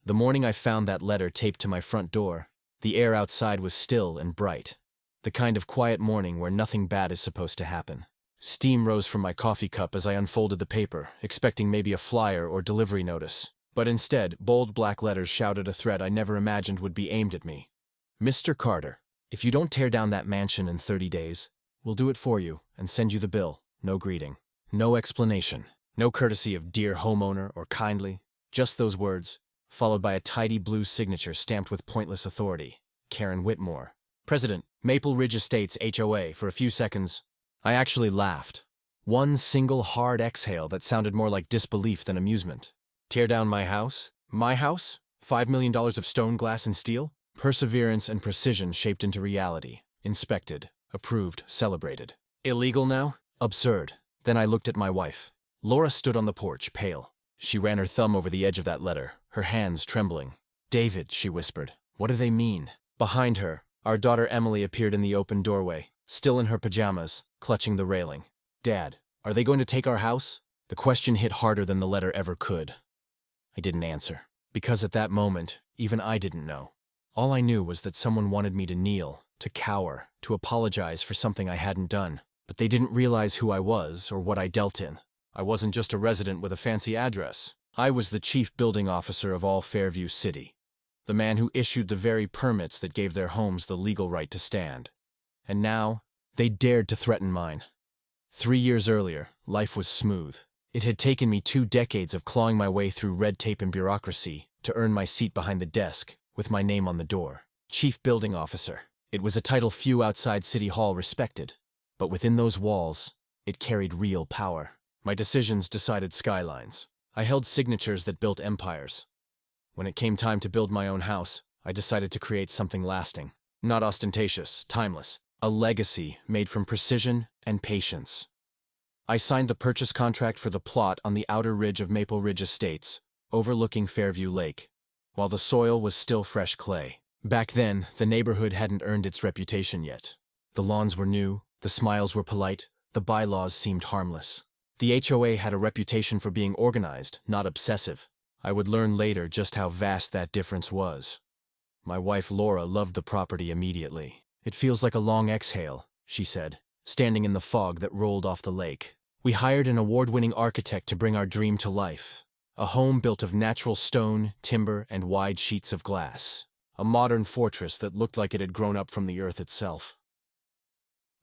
The morning I found that letter taped to my front door, the air outside was still and bright. The kind of quiet morning where nothing bad is supposed to happen. Steam rose from my coffee cup as I unfolded the paper, expecting maybe a flyer or delivery notice. But instead, bold black letters shouted a threat I never imagined would be aimed at me. Mr. Carter, if you don't tear down that mansion in 30 days, we'll do it for you and send you the bill. No greeting. No explanation. No courtesy of dear homeowner or kindly. Just those words, followed by a tidy blue signature stamped with pointless authority. Karen Whitmore. President, Maple Ridge Estates HOA. For a few seconds, I actually laughed. One single hard exhale that sounded more like disbelief than amusement. Tear down my house? My house? $5 million of stone, glass, and steel? Perseverance and precision shaped into reality. Inspected. Approved. Celebrated. Illegal now? Absurd. Then I looked at my wife. Laura stood on the porch, pale. She ran her thumb over the edge of that letter, her hands trembling. David, she whispered, what do they mean? Behind her, our daughter Emily appeared in the open doorway, still in her pajamas, clutching the railing. Dad, are they going to take our house? The question hit harder than the letter ever could. I didn't answer, because at that moment, even I didn't know. All I knew was that someone wanted me to kneel, to cower, to apologize for something I hadn't done. But they didn't realize who I was or what I dealt in. I wasn't just a resident with a fancy address. I was the chief building officer of all Fairview City. The man who issued the very permits that gave their homes the legal right to stand. And now, they dared to threaten mine. 3 years earlier, life was smooth. It had taken me 2 decades of clawing my way through red tape and bureaucracy to earn my seat behind the desk, with my name on the door. Chief Building Officer. It was a title few outside City Hall respected. But within those walls, it carried real power. My decisions decided skylines. I held signatures that built empires. When it came time to build my own house, I decided to create something lasting. Not ostentatious, timeless. A legacy made from precision and patience. I signed the purchase contract for the plot on the outer ridge of Maple Ridge Estates, overlooking Fairview Lake, while the soil was still fresh clay. Back then, the neighborhood hadn't earned its reputation yet. The lawns were new, the smiles were polite, the bylaws seemed harmless. The HOA had a reputation for being organized, not obsessive. I would learn later just how vast that difference was. My wife Laura loved the property immediately. It feels like a long exhale, she said, standing in the fog that rolled off the lake. We hired an award-winning architect to bring our dream to life. A home built of natural stone, timber, and wide sheets of glass. A modern fortress that looked like it had grown up from the earth itself.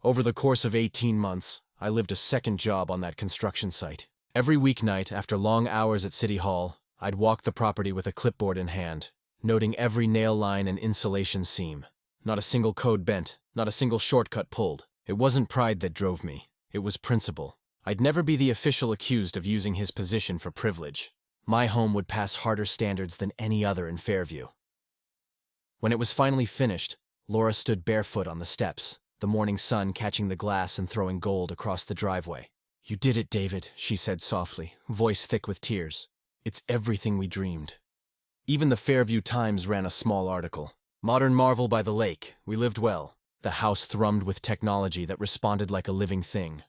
Over the course of 18 months, I lived a second job on that construction site. Every weeknight, after long hours at City Hall, I'd walk the property with a clipboard in hand, noting every nail line and insulation seam. Not a single code bent, not a single shortcut pulled. It wasn't pride that drove me. It was principle. I'd never be the official accused of using his position for privilege. My home would pass harder standards than any other in Fairview. When it was finally finished, Laura stood barefoot on the steps, the morning sun catching the glass and throwing gold across the driveway. You did it, David, she said softly, voice thick with tears. It's everything we dreamed. Even the Fairview Times ran a small article. Modern marvel by the lake, we lived well. The house thrummed with technology that responded like a living thing.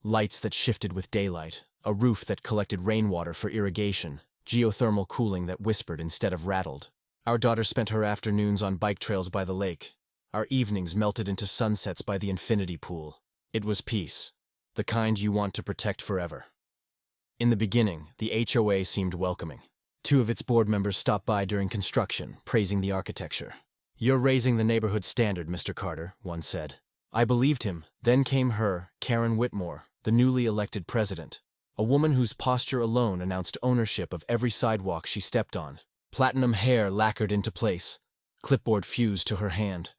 Lights that shifted with daylight, a roof that collected rainwater for irrigation, geothermal cooling that whispered instead of rattled. Our daughter spent her afternoons on bike trails by the lake. Our evenings melted into sunsets by the infinity pool. It was peace, the kind you want to protect forever. In the beginning, the HOA seemed welcoming. 2 of its board members stopped by during construction, praising the architecture. You're raising the neighborhood standard, Mr. Carter, one said. I believed him. Then came her, Karen Whitmore, the newly elected president. A woman whose posture alone announced ownership of every sidewalk she stepped on. Platinum hair lacquered into place, clipboard fused to her hand.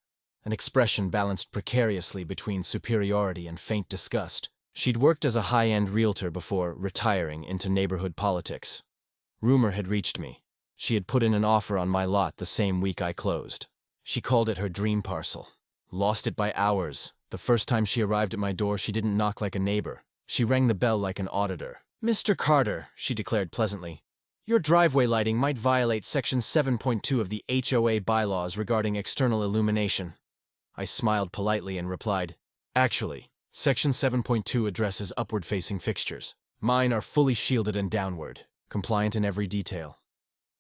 An expression balanced precariously between superiority and faint disgust. She'd worked as a high-end realtor before retiring into neighborhood politics. Rumor had reached me. She had put in an offer on my lot the same week I closed. She called it her dream parcel. Lost it by hours. The first time she arrived at my door, she didn't knock like a neighbor. She rang the bell like an auditor. Mr. Carter, she declared pleasantly, your driveway lighting might violate Section 7.2 of the HOA bylaws regarding external illumination. I smiled politely and replied, actually, Section 7.2 addresses upward-facing fixtures. Mine are fully shielded and downward, compliant in every detail.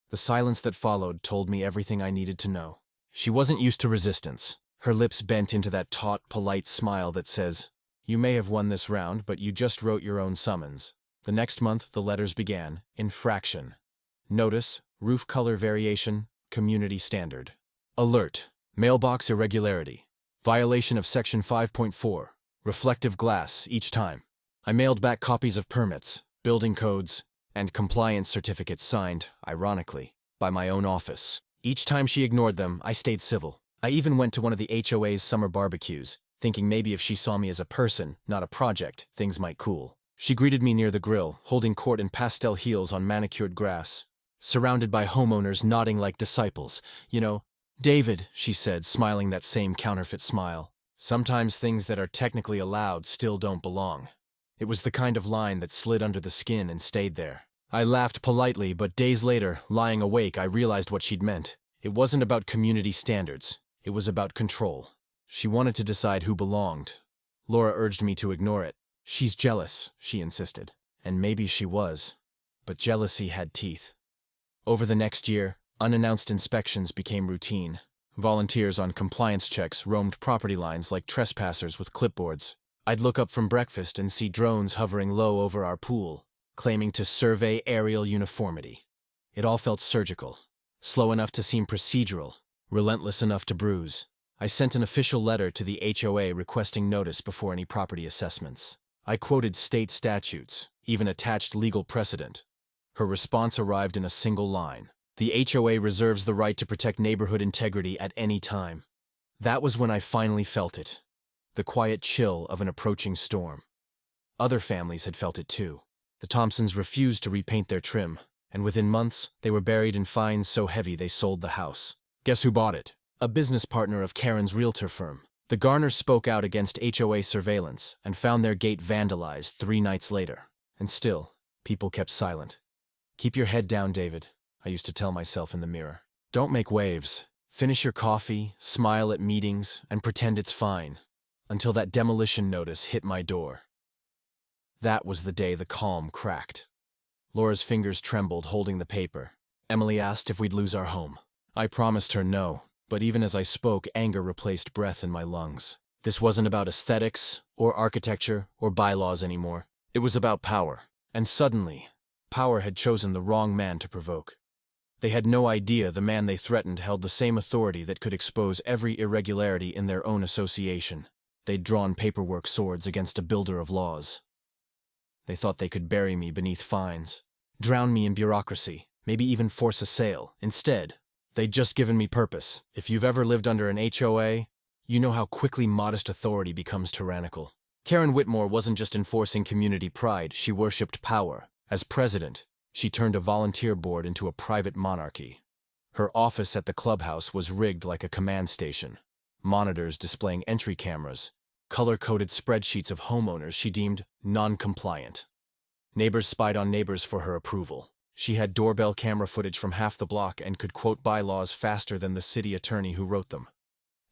The silence that followed told me everything I needed to know. She wasn't used to resistance. Her lips bent into that taut, polite smile that says, "You may have won this round, but you just wrote your own summons." The next month, the letters began. Infraction. Notice, roof color variation, community standard. Alert, mailbox irregularity. Violation of Section 5.4, reflective glass each time. I mailed back copies of permits, building codes, and compliance certificates signed, ironically, by my own office. Each time she ignored them, I stayed civil. I even went to one of the HOA's summer barbecues, thinking maybe if she saw me as a person, not a project, things might cool. She greeted me near the grill, holding court in pastel heels on manicured grass, surrounded by homeowners nodding like disciples. "You know, David," she said, smiling that same counterfeit smile. "Sometimes things that are technically allowed still don't belong." It was the kind of line that slid under the skin and stayed there. I laughed politely, but days later, lying awake, I realized what she'd meant. It wasn't about community standards. It was about control. She wanted to decide who belonged. Laura urged me to ignore it. "She's jealous," she insisted. And maybe she was. But jealousy had teeth. Over the next year, unannounced inspections became routine. Volunteers on compliance checks roamed property lines like trespassers with clipboards. I'd look up from breakfast and see drones hovering low over our pool, claiming to survey aerial uniformity. It all felt surgical, slow enough to seem procedural, relentless enough to bruise. I sent an official letter to the HOA requesting notice before any property assessments. I quoted state statutes, even attached legal precedent. Her response arrived in a single line. "The HOA reserves the right to protect neighborhood integrity at any time." That was when I finally felt it. The quiet chill of an approaching storm. Other families had felt it too. The Thompsons refused to repaint their trim, and within months, they were buried in fines so heavy they sold the house. Guess who bought it? A business partner of Karen's realtor firm. The Garners spoke out against HOA surveillance and found their gate vandalized 3 nights later. And still, people kept silent. "Keep your head down, David," I used to tell myself in the mirror. "Don't make waves. Finish your coffee, smile at meetings, and pretend it's fine." Until that demolition notice hit my door. That was the day the calm cracked. Laura's fingers trembled holding the paper. Emily asked if we'd lose our home. I promised her no, but even as I spoke, anger replaced breath in my lungs. This wasn't about aesthetics, or architecture, or bylaws anymore. It was about power. And suddenly, power had chosen the wrong man to provoke. They had no idea the man they threatened held the same authority that could expose every irregularity in their own association. They'd drawn paperwork swords against a builder of laws. They thought they could bury me beneath fines, drown me in bureaucracy, maybe even force a sale. Instead, they'd just given me purpose. If you've ever lived under an HOA, you know how quickly modest authority becomes tyrannical. Karen Whitmore wasn't just enforcing community pride, she worshipped power. As president, she turned a volunteer board into a private monarchy. Her office at the clubhouse was rigged like a command station. Monitors displaying entry cameras, color-coded spreadsheets of homeowners she deemed non-compliant. Neighbors spied on neighbors for her approval. She had doorbell camera footage from half the block and could quote bylaws faster than the city attorney who wrote them.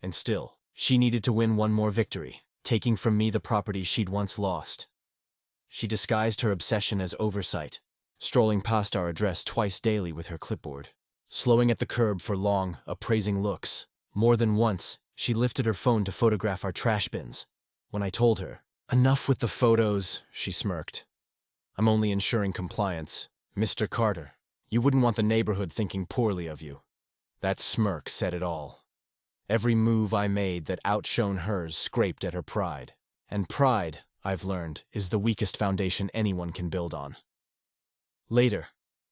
And still, she needed to win one more victory, taking from me the property she'd once lost. She disguised her obsession as oversight, strolling past our address twice daily with her clipboard, slowing at the curb for long, appraising looks. More than once, she lifted her phone to photograph our trash bins. When I told her, "Enough with the photos," she smirked. "I'm only ensuring compliance. Mr. Carter, you wouldn't want the neighborhood thinking poorly of you." That smirk said it all. Every move I made that outshone hers scraped at her pride. And pride, I've learned, is the weakest foundation anyone can build on. Later,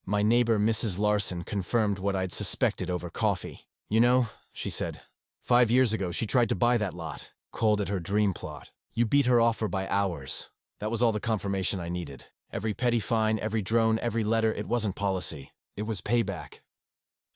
my neighbor Mrs. Larson confirmed what I'd suspected over coffee. "You know," she said, 5 years ago she tried to buy that lot, called it her dream plot. You beat her offer by hours. That was all the confirmation I needed. Every petty fine, every drone, every letter, it wasn't policy. It was payback."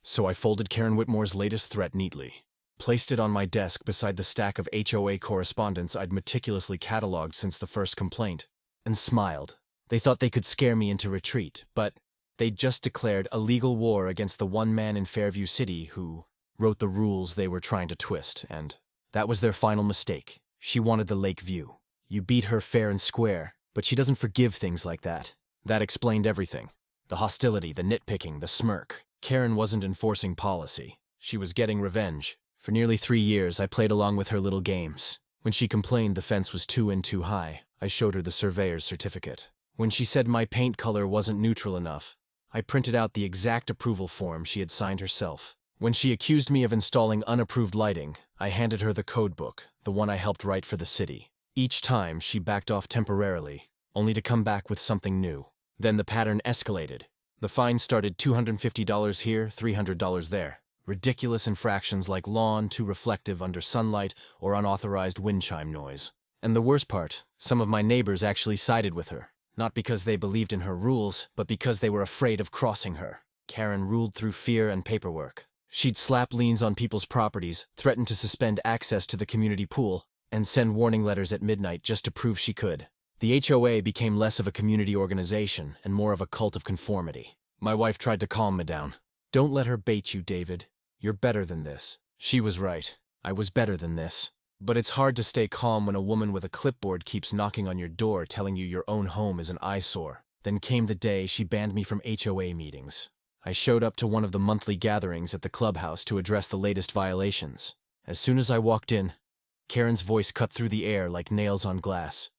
So I folded Karen Whitmore's latest threat neatly, placed it on my desk beside the stack of HOA correspondence I'd meticulously cataloged since the first complaint, and smiled. They thought they could scare me into retreat, but they'd just declared a legal war against the one man in Fairview City who wrote the rules they were trying to twist, and that was their final mistake. She wanted the lake view. You beat her fair and square, but she doesn't forgive things like that. That explained everything. The hostility, the nitpicking, the smirk. Karen wasn't enforcing policy. She was getting revenge. For nearly 3 years, I played along with her little games. When she complained the fence was too and too high, I showed her the surveyor's certificate. When she said my paint color wasn't neutral enough, I printed out the exact approval form she had signed herself. When she accused me of installing unapproved lighting, I handed her the code book, the one I helped write for the city. Each time, she backed off temporarily, only to come back with something new. Then the pattern escalated. The fine started $250 here, $300 there. Ridiculous infractions like lawn too reflective under sunlight or unauthorized wind chime noise. And the worst part, some of my neighbors actually sided with her. Not because they believed in her rules, but because they were afraid of crossing her. Karen ruled through fear and paperwork. She'd slap liens on people's properties, threaten to suspend access to the community pool, and send warning letters at midnight just to prove she could. The HOA became less of a community organization and more of a cult of conformity. My wife tried to calm me down. "Don't let her bait you, David. You're better than this." She was right. I was better than this. But it's hard to stay calm when a woman with a clipboard keeps knocking on your door telling you your own home is an eyesore. Then came the day she banned me from HOA meetings. I showed up to one of the monthly gatherings at the clubhouse to address the latest violations. As soon as I walked in, Karen's voice cut through the air like nails on glass.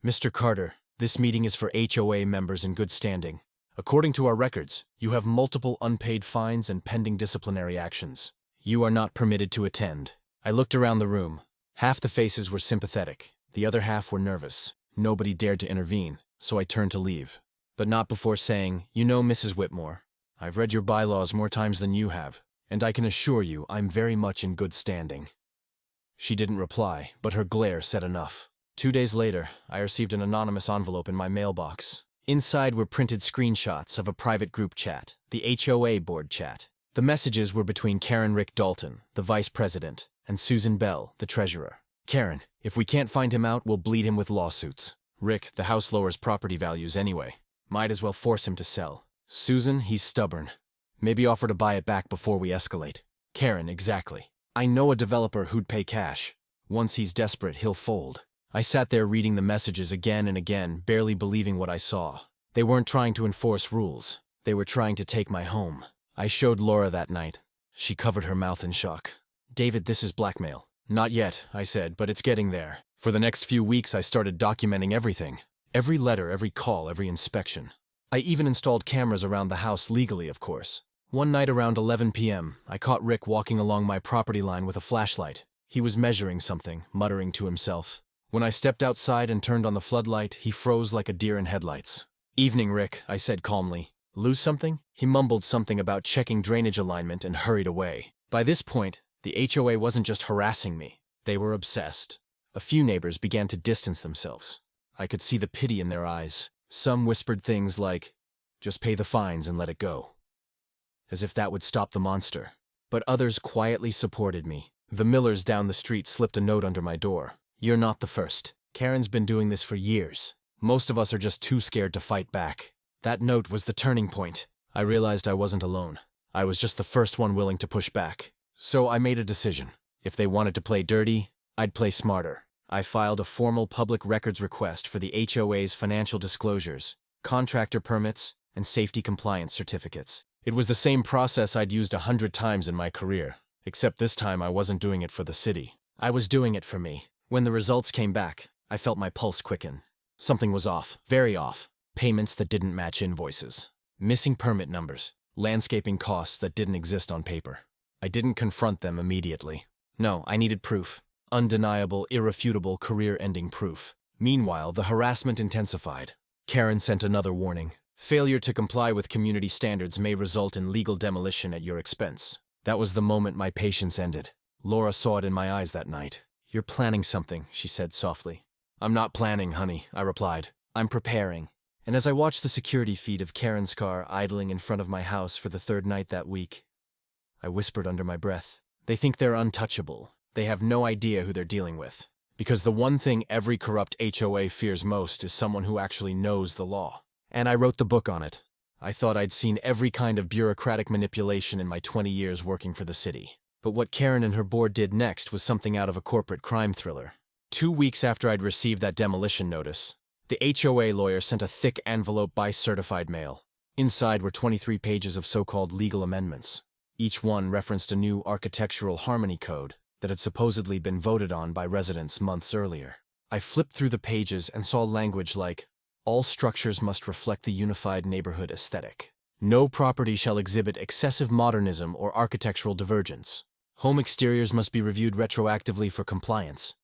"Mr. Carter, this meeting is for HOA members in good standing. According to our records, you have multiple unpaid fines and pending disciplinary actions. You are not permitted to attend." I looked around the room. Half the faces were sympathetic. The other half were nervous. Nobody dared to intervene, so I turned to leave. But not before saying, "You know, Mrs. Whitmore, I've read your bylaws more times than you have, and I can assure you I'm very much in good standing." She didn't reply, but her glare said enough. 2 days later, I received an anonymous envelope in my mailbox. Inside were printed screenshots of a private group chat, the HOA board chat. The messages were between Karen Rick Dalton, the vice president, and Susan Bell, the treasurer. "Karen, if we can't find him out, we'll bleed him with lawsuits. Rick, the house lowers property values anyway. Might as well force him to sell. Susan, he's stubborn. Maybe offer to buy it back before we escalate. Karen, exactly. I know a developer who'd pay cash. Once he's desperate, he'll fold." I sat there reading the messages again and again, barely believing what I saw. They weren't trying to enforce rules. They were trying to take my home. I showed Laura that night. She covered her mouth in shock. "David, this is blackmail." "Not yet," I said, "but it's getting there." For the next few weeks, I started documenting everything. Every letter, every call, every inspection. I even installed cameras around the house legally, of course. One night around 11 p.m., I caught Rick walking along my property line with a flashlight. He was measuring something, muttering to himself. When I stepped outside and turned on the floodlight, he froze like a deer in headlights. "Evening, Rick," I said calmly. "Lose something?" He mumbled something about checking drainage alignment and hurried away. By this point, the HOA wasn't just harassing me. They were obsessed. A few neighbors began to distance themselves. I could see the pity in their eyes. Some whispered things like, "Just pay the fines and let it go," as if that would stop the monster. But others quietly supported me. The Millers down the street slipped a note under my door. "You're not the first. Karen's been doing this for years. Most of us are just too scared to fight back." That note was the turning point. I realized I wasn't alone. I was just the first one willing to push back. So I made a decision. If they wanted to play dirty, I'd play smarter. I filed a formal public records request for the HOA's financial disclosures, contractor permits, and safety compliance certificates. It was the same process I'd used 100 times in my career, except this time I wasn't doing it for the city. I was doing it for me. When the results came back, I felt my pulse quicken. Something was off, very off. Payments that didn't match invoices. Missing permit numbers. Landscaping costs that didn't exist on paper. I didn't confront them immediately. No, I needed proof. Undeniable, irrefutable, career-ending proof. Meanwhile, the harassment intensified. Karen sent another warning. "Failure to comply with community standards may result in legal demolition at your expense." That was the moment my patience ended. Laura saw it in my eyes that night. "You're planning something," she said softly. "I'm not planning, honey," I replied. "I'm preparing." And as I watched the security feed of Karen's car idling in front of my house for the 3rd night that week, I whispered under my breath, "They think they're untouchable. They have no idea who they're dealing with." Because the one thing every corrupt HOA fears most is someone who actually knows the law. And I wrote the book on it. I thought I'd seen every kind of bureaucratic manipulation in my 20 years working for the city. But what Karen and her board did next was something out of a corporate crime thriller. 2 weeks after I'd received that demolition notice, the HOA lawyer sent a thick envelope by certified mail. Inside were 23 pages of so-called legal amendments. Each one referenced a new architectural harmony code that had supposedly been voted on by residents months earlier. I flipped through the pages and saw language like, all structures must reflect the unified neighborhood aesthetic. No property shall exhibit excessive modernism or architectural divergence. Home exteriors must be reviewed retroactively for compliance.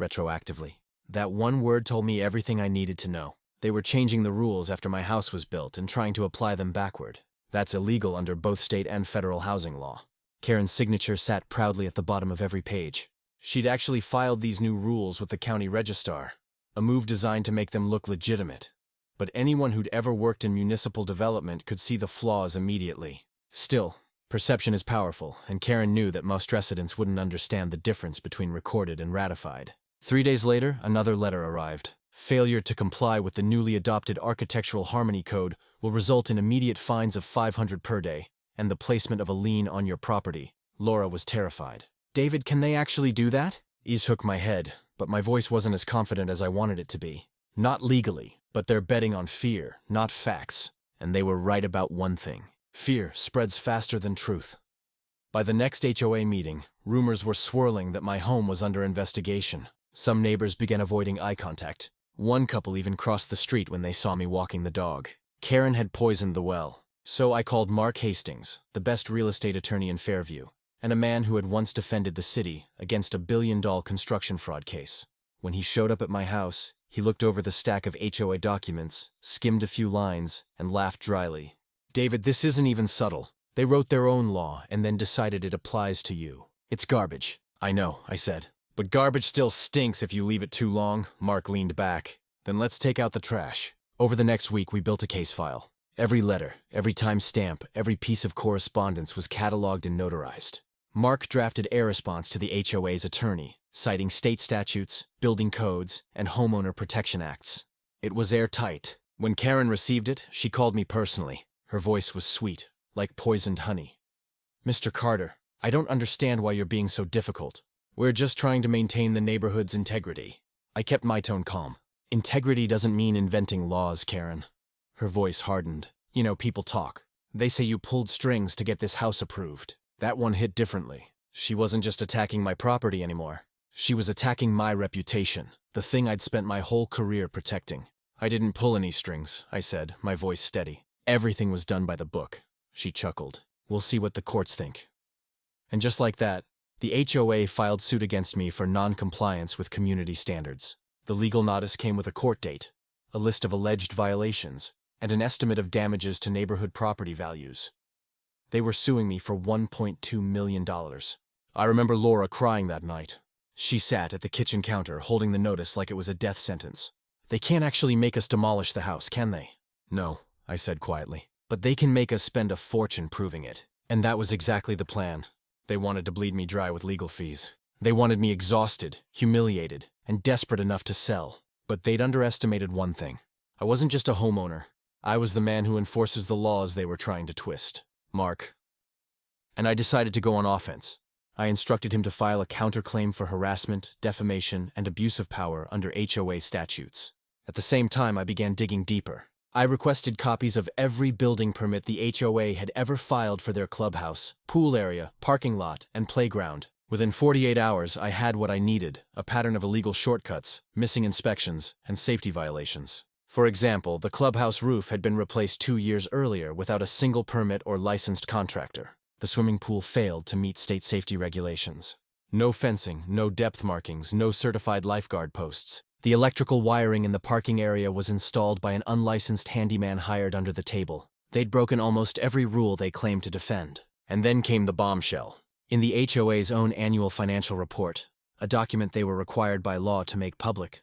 Retroactively. That one word told me everything I needed to know. They were changing the rules after my house was built and trying to apply them backward. That's illegal under both state and federal housing law. Karen's signature sat proudly at the bottom of every page. She'd actually filed these new rules with the county registrar, a move designed to make them look legitimate. But anyone who'd ever worked in municipal development could see the flaws immediately. Still, perception is powerful, and Karen knew that most residents wouldn't understand the difference between recorded and ratified. 3 days later, another letter arrived. Failure to comply with the newly adopted Architectural Harmony Code will result in immediate fines of $500 per day and the placement of a lien on your property. Laura was terrified. David, can they actually do that? Ease shook my head, but my voice wasn't as confident as I wanted it to be. Not legally, but they're betting on fear, not facts. And they were right about one thing. Fear spreads faster than truth. By the next HOA meeting, rumors were swirling that my home was under investigation. Some neighbors began avoiding eye contact. One couple even crossed the street when they saw me walking the dog. Karen had poisoned the well. So I called Mark Hastings, the best real estate attorney in Fairview, and a man who had once defended the city against a billion-dollar construction fraud case. When he showed up at my house, he looked over the stack of HOA documents, skimmed a few lines, and laughed dryly. David, this isn't even subtle. They wrote their own law and then decided it applies to you. It's garbage. I know, I said. But garbage still stinks if you leave it too long. Mark leaned back. Then let's take out the trash. Over the next week, we built a case file. Every letter, every timestamp, every piece of correspondence was cataloged and notarized. Mark drafted a response to the HOA's attorney, citing state statutes, building codes, and homeowner protection acts. It was airtight. When Karen received it, she called me personally. Her voice was sweet, like poisoned honey. Mr. Carter, I don't understand why you're being so difficult. We're just trying to maintain the neighborhood's integrity. I kept my tone calm. Integrity doesn't mean inventing laws, Karen. Her voice hardened. You know, people talk. They say you pulled strings to get this house approved. That one hit differently. She wasn't just attacking my property anymore. She was attacking my reputation, the thing I'd spent my whole career protecting. I didn't pull any strings, I said, my voice steady. Everything was done by the book. She chuckled. We'll see what the courts think. And just like that, the HOA filed suit against me for non-compliance with community standards. The legal notice came with a court date, a list of alleged violations, and an estimate of damages to neighborhood property values. They were suing me for $1.2 million. I remember Laura crying that night. She sat at the kitchen counter holding the notice like it was a death sentence. They can't actually make us demolish the house, can they? No, I said quietly. But they can make us spend a fortune proving it. And that was exactly the plan. They wanted to bleed me dry with legal fees. They wanted me exhausted, humiliated, and desperate enough to sell. But they'd underestimated one thing. I wasn't just a homeowner. I was the man who enforces the laws they were trying to twist. Mark. And I decided to go on offense. I instructed him to file a counterclaim for harassment, defamation, and abuse of power under HOA statutes. At the same time, I began digging deeper. I requested copies of every building permit the HOA had ever filed for their clubhouse, pool area, parking lot, and playground. Within 48 hours, I had what I needed, a pattern of illegal shortcuts, missing inspections, and safety violations. For example, the clubhouse roof had been replaced 2 years earlier without a single permit or licensed contractor. The swimming pool failed to meet state safety regulations. No fencing, no depth markings, no certified lifeguard posts. The electrical wiring in the parking area was installed by an unlicensed handyman hired under the table. They'd broken almost every rule they claimed to defend. And then came the bombshell. In the HOA's own annual financial report, a document they were required by law to make public,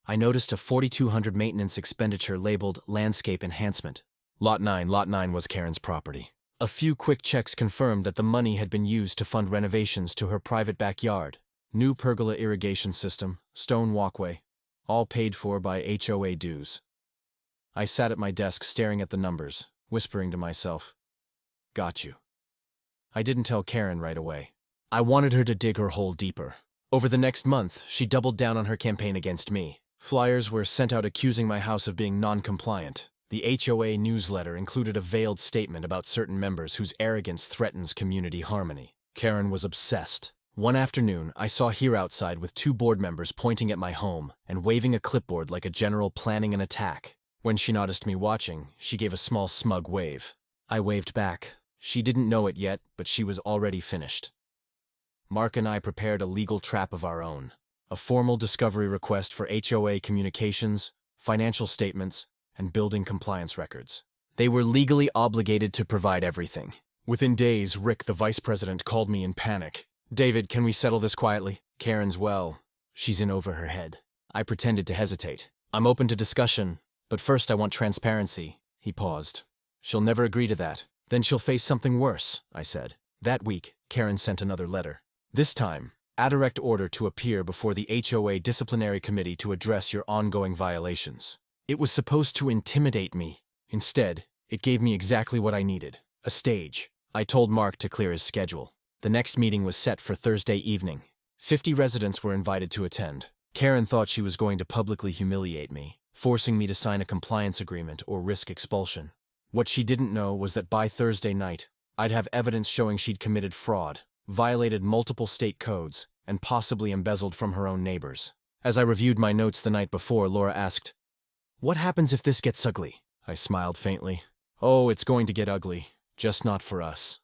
I noticed a $4,200 maintenance expenditure labeled Landscape Enhancement. Lot 9 was Karen's property. A few quick checks confirmed that the money had been used to fund renovations to her private backyard, new pergola irrigation system, stone walkway, all paid for by HOA dues. I sat at my desk staring at the numbers, whispering to myself, "Got you." I didn't tell Karen right away. I wanted her to dig her hole deeper. Over the next month, she doubled down on her campaign against me. Flyers were sent out accusing my house of being non-compliant. The HOA newsletter included a veiled statement about certain members whose arrogance threatens community harmony. Karen was obsessed. One afternoon, I saw her outside with 2 board members pointing at my home and waving a clipboard like a general planning an attack. When she noticed me watching, she gave a small smug wave. I waved back. She didn't know it yet, but she was already finished. Mark and I prepared a legal trap of our own. A formal discovery request for HOA communications, financial statements, and building compliance records. They were legally obligated to provide everything. Within days, Rick, the vice president, called me in panic. "David, can we settle this quietly?" Karen's well. She's in over her head. I pretended to hesitate. "I'm open to discussion, but first I want transparency." He paused. "She'll never agree to that. Then she'll face something worse," I said. That week, Karen sent another letter. This time, a direct order to appear before the HOA disciplinary committee to address your ongoing violations. It was supposed to intimidate me. Instead, it gave me exactly what I needed: a stage. I told Mark to clear his schedule. The next meeting was set for Thursday evening. 50 residents were invited to attend. Karen thought she was going to publicly humiliate me, forcing me to sign a compliance agreement or risk expulsion. What she didn't know was that by Thursday night, I'd have evidence showing she'd committed fraud, violated multiple state codes, and possibly embezzled from her own neighbors. As I reviewed my notes the night before, Laura asked, "What happens if this gets ugly?" I smiled faintly. "Oh, it's going to get ugly, just not for us."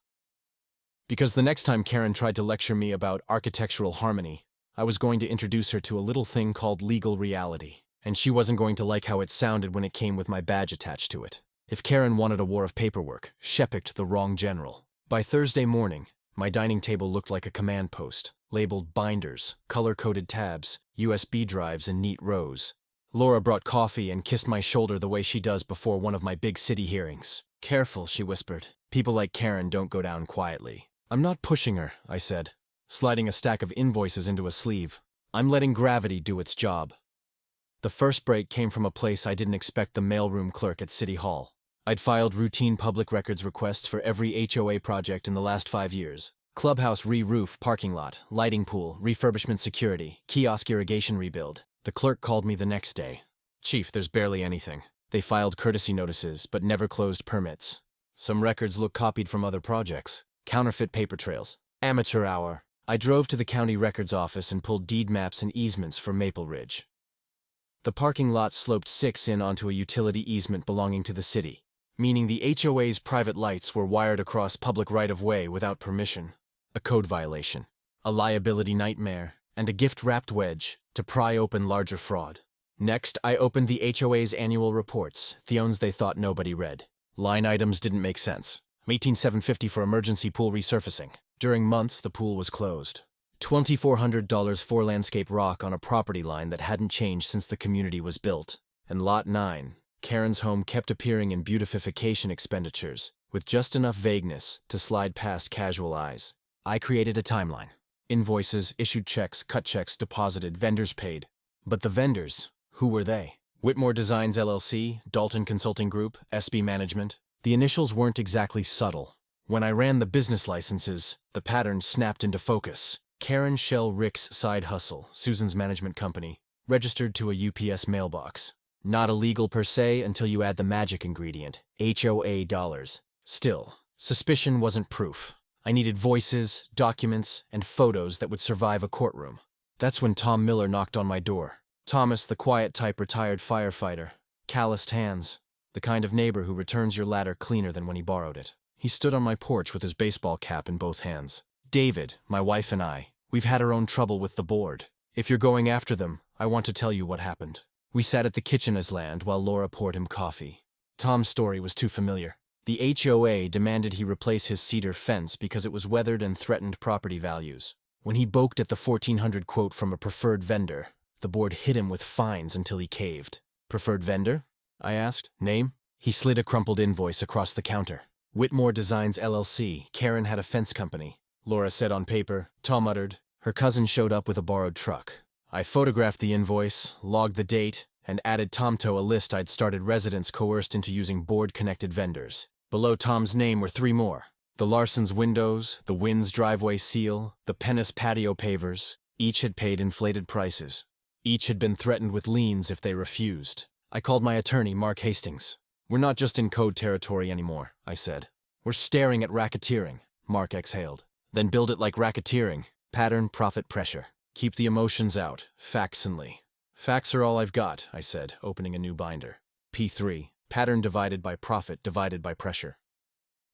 Because the next time Karen tried to lecture me about architectural harmony, I was going to introduce her to a little thing called legal reality, and she wasn't going to like how it sounded when it came with my badge attached to it. If Karen wanted a war of paperwork, she picked the wrong general. By Thursday morning, my dining table looked like a command post, labeled binders, color-coded tabs, USB drives in neat rows. Laura brought coffee and kissed my shoulder the way she does before one of my big city hearings. "Careful," she whispered. "People like Karen don't go down quietly." "I'm not pushing her," I said, sliding a stack of invoices into a sleeve. "I'm letting gravity do its job." The first break came from a place I didn't expect: the mailroom clerk at City Hall. I'd filed routine public records requests for every HOA project in the last 5 years. Clubhouse re-roof, parking lot, lighting pool, refurbishment security, kiosk irrigation rebuild. The clerk called me the next day. "Chief, there's barely anything. They filed courtesy notices, but never closed permits. Some records look copied from other projects. Counterfeit paper trails. Amateur hour." I drove to the county records office and pulled deed maps and easements for Maple Ridge. The parking lot sloped 6 in onto a utility easement belonging to the city, meaning the HOA's private lights were wired across public right-of-way without permission. A code violation, a liability nightmare, and a gift-wrapped wedge to pry open larger fraud. Next, I opened the HOA's annual reports, the ones they thought nobody read. Line items didn't make sense. $18,750 for emergency pool resurfacing. During months, the pool was closed. $2,400 for landscape rock on a property line that hadn't changed since the community was built. And Lot 9, Karen's home, kept appearing in beautification expenditures, with just enough vagueness to slide past casual eyes. I created a timeline. Invoices, issued checks, cut checks, deposited, vendors paid. But the vendors, who were they? Whitmore Designs LLC, Dalton Consulting Group, SB Management. The initials weren't exactly subtle. When I ran the business licenses, the pattern snapped into focus. Karen Shell Rick's Side Hustle, Susan's management company, registered to a UPS mailbox. Not illegal per se until you add the magic ingredient, HOA dollars. Still, suspicion wasn't proof. I needed voices, documents, and photos that would survive a courtroom. That's when Tom Miller knocked on my door. Thomas, the quiet type retired firefighter, calloused hands, the kind of neighbor who returns your ladder cleaner than when he borrowed it. He stood on my porch with his baseball cap in both hands. "David, my wife and we've had our own trouble with the board. If you're going after them, I want to tell you what happened." We sat at the kitchen as land while Laura poured him coffee. Tom's story was too familiar. The HOA demanded he replace his cedar fence because it was weathered and threatened property values. When he balked at the $1,400 quote from a preferred vendor, the board hit him with fines until he caved. "Preferred vendor?" I asked. "Name?" He slid a crumpled invoice across the counter. "Whitmore Designs LLC, Karen had a fence company," Laura said on paper. Tom uttered. Her cousin showed up with a borrowed truck. I photographed the invoice, logged the date, and added Tom to a list I'd started residents coerced into using board-connected vendors. Below Tom's name were 3 more. The Larson's windows, the Wynn's driveway seal, the Pennis patio pavers. Each had paid inflated prices. Each had been threatened with liens if they refused. I called my attorney, Mark Hastings. We're not just in code territory anymore, I said. We're staring at racketeering, Mark exhaled. Then build it like racketeering. Pattern, profit, pressure. Keep the emotions out. Facts only. Facts are all I've got, I said, opening a new binder. P3. Pattern divided by profit divided by pressure.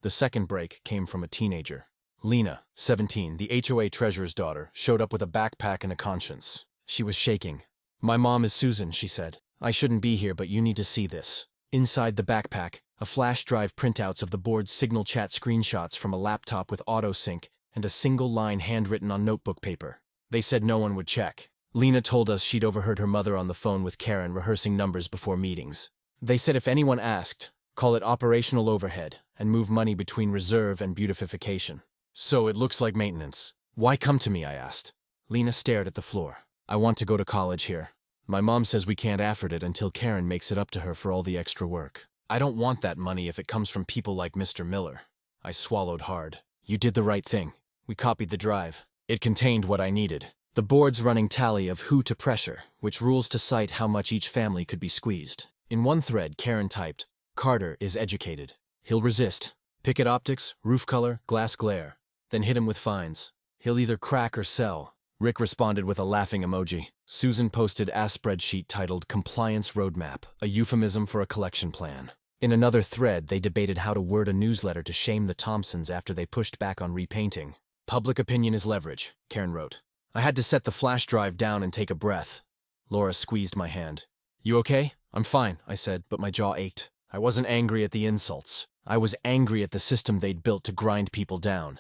The second break came from a teenager. Lena, 17, the HOA treasurer's daughter, showed up with a backpack and a conscience. She was shaking. My mom is Susan, she said. I shouldn't be here, but you need to see this. Inside the backpack, a flash drive printouts of the board's signal chat screenshots from a laptop with auto-sync and a single line handwritten on notebook paper. They said no one would check. Lena told us she'd overheard her mother on the phone with Karen rehearsing numbers before meetings. They said if anyone asked, call it operational overhead and move money between reserve and beautification. So it looks like maintenance. Why come to me, I asked. Lena stared at the floor. I want to go to college here. My mom says we can't afford it until Karen makes it up to her for all the extra work. I don't want that money if it comes from people like Mr. Miller. I swallowed hard. You did the right thing. We copied the drive. It contained what I needed. The board's running tally of who to pressure, which rules to cite how much each family could be squeezed. In one thread, Karen typed, Carter is educated. He'll resist. Picket optics, roof color, glass glare. Then hit him with fines. He'll either crack or sell. Rick responded with a laughing emoji. Susan posted a spreadsheet titled Compliance Roadmap, a euphemism for a collection plan. In another thread, they debated how to word a newsletter to shame the Thompsons after they pushed back on repainting. Public opinion is leverage, Karen wrote. I had to set the flash drive down and take a breath. Laura squeezed my hand. You okay? I'm fine, I said, but my jaw ached. I wasn't angry at the insults. I was angry at the system they'd built to grind people down.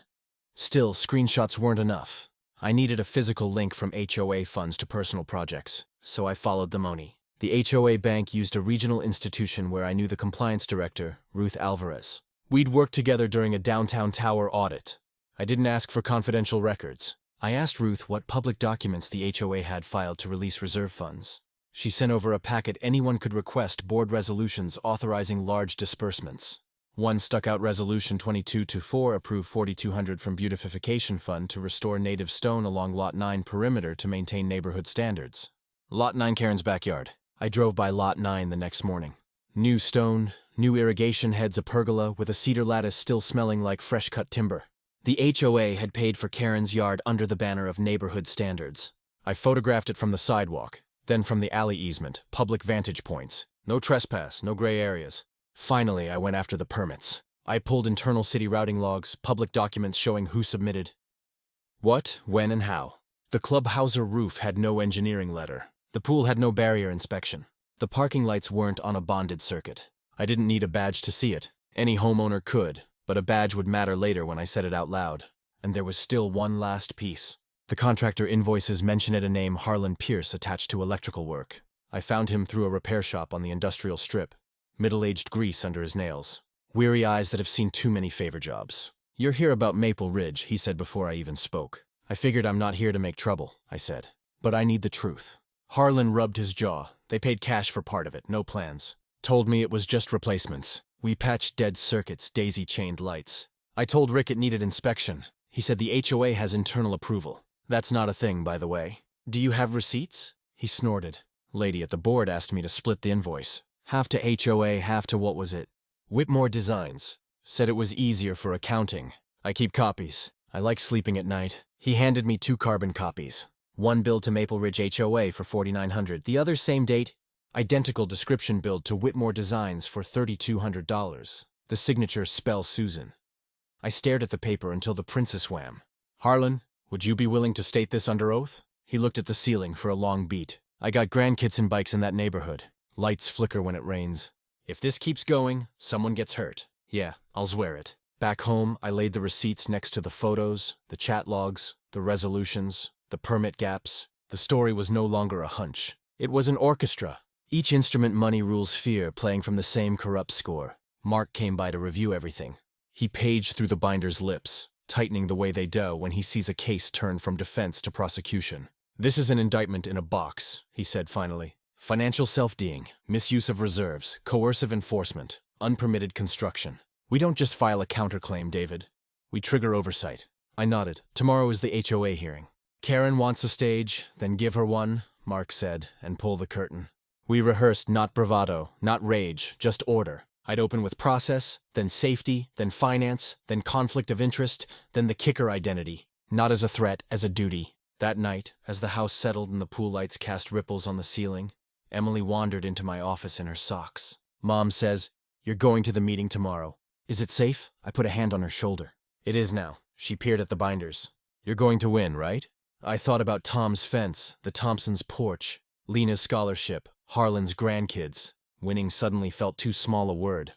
Still, screenshots weren't enough. I needed a physical link from HOA funds to personal projects, so I followed the money. The HOA bank used a regional institution where I knew the compliance director, Ruth Alvarez. We'd worked together during a downtown tower audit. I didn't ask for confidential records. I asked Ruth what public documents the HOA had filed to release reserve funds. She sent over a packet anyone could request board resolutions authorizing large disbursements. One stuck out Resolution 2224 approved $4,200 from Beautification Fund to restore native stone along Lot 9 perimeter to maintain neighborhood standards. Lot 9 Karen's backyard. I drove by Lot 9 the next morning. New stone, new irrigation heads, a pergola with a cedar lattice still smelling like fresh-cut timber. The HOA had paid for Karen's yard under the banner of neighborhood standards. I photographed it from the sidewalk, then from the alley easement, public vantage points. No trespass, no gray areas. Finally, I went after the permits. I pulled internal city routing logs, public documents showing who submitted what, when, and how. The clubhouser roof had no engineering letter. The pool had no barrier inspection. The parking lights weren't on a bonded circuit. I didn't need a badge to see it. Any homeowner could, but a badge would matter later when I said it out loud. And there was still one last piece. The contractor invoices mentioned a name Harlan Pierce attached to electrical work. I found him through a repair shop on the industrial strip. Middle-aged grease under his nails. Weary eyes that have seen too many favor jobs. You're here about Maple Ridge, he said before I even spoke. I figured I'm not here to make trouble, I said. But I need the truth. Harlan rubbed his jaw. They paid cash for part of it, no plans. Told me it was just replacements. We patched dead circuits, daisy-chained lights. I told Rick it needed inspection. He said the HOA has internal approval. That's not a thing, by the way. Do you have receipts? He snorted. Lady at the board asked me to split the invoice. Half to HOA, half to what was it? Whitmore Designs. Said it was easier for accounting. I keep copies. I like sleeping at night. He handed me 2 carbon copies. One billed to Maple Ridge HOA for $4,900. The other same date. Identical description billed to Whitmore Designs for $3,200. The signature spells Susan. I stared at the paper until the princess swam. Harlan, would you be willing to state this under oath? He looked at the ceiling for a long beat. I got grandkids and bikes in that neighborhood. Lights flicker when it rains. If this keeps going, someone gets hurt. Yeah, I'll swear it. Back home, I laid the receipts next to the photos, the chat logs, the resolutions, the permit gaps. The story was no longer a hunch. It was an orchestra. Each instrument money rules fear playing from the same corrupt score. Mark came by to review everything. He paged through the binder's lips, tightening the way they do when he sees a case turn from defense to prosecution. This is an indictment in a box, he said finally. Financial self-dealing, misuse of reserves, coercive enforcement, unpermitted construction. We don't just file a counterclaim, David. We trigger oversight. I nodded. Tomorrow is the HOA hearing. Karen wants a stage, then give her one, Mark said, and pull the curtain. We rehearsed not bravado, not rage, just order. I'd open with process, then safety, then finance, then conflict of interest, then the kicker identity. Not as a threat, as a duty. That night, as the house settled and the pool lights cast ripples on the ceiling, Emily wandered into my office in her socks. Mom says, "You're going to the meeting tomorrow. Is it safe?" I put a hand on her shoulder. "It is now." She peered at the binders. "You're going to win, right?" I thought about Tom's fence, the Thompsons' porch, Lena's scholarship, Harlan's grandkids. Winning suddenly felt too small a word.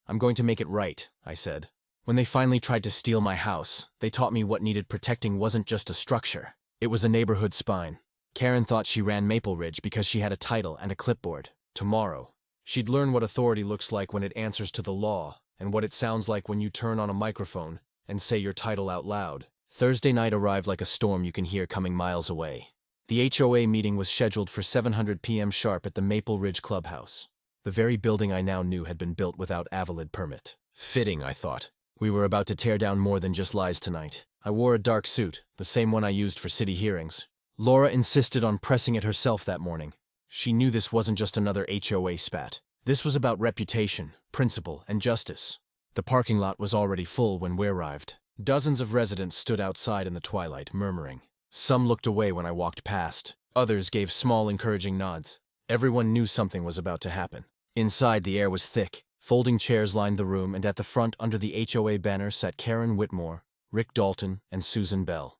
"I'm going to make it right," I said. "When they finally tried to steal my house, they taught me what needed protecting wasn't just a structure. It was a neighborhood spine." Karen thought she ran Maple Ridge because she had a title and a clipboard. Tomorrow, she'd learn what authority looks like when it answers to the law, and what it sounds like when you turn on a microphone and say your title out loud. Thursday night arrived like a storm you can hear coming miles away. The HOA meeting was scheduled for 7:00 p.m. sharp at the Maple Ridge Clubhouse. The very building I now knew had been built without a valid permit. Fitting, I thought. We were about to tear down more than just lies tonight. I wore a dark suit, the same one I used for city hearings. Laura insisted on pressing it herself that morning. She knew this wasn't just another HOA spat. This was about reputation, principle, and justice. The parking lot was already full when we arrived. Dozens of residents stood outside in the twilight, murmuring. Some looked away when I walked past. Others gave small, encouraging nods. Everyone knew something was about to happen. Inside, the air was thick. Folding chairs lined the room, and at the front under the HOA banner sat Karen Whitmore, Rick Dalton, and Susan Bell.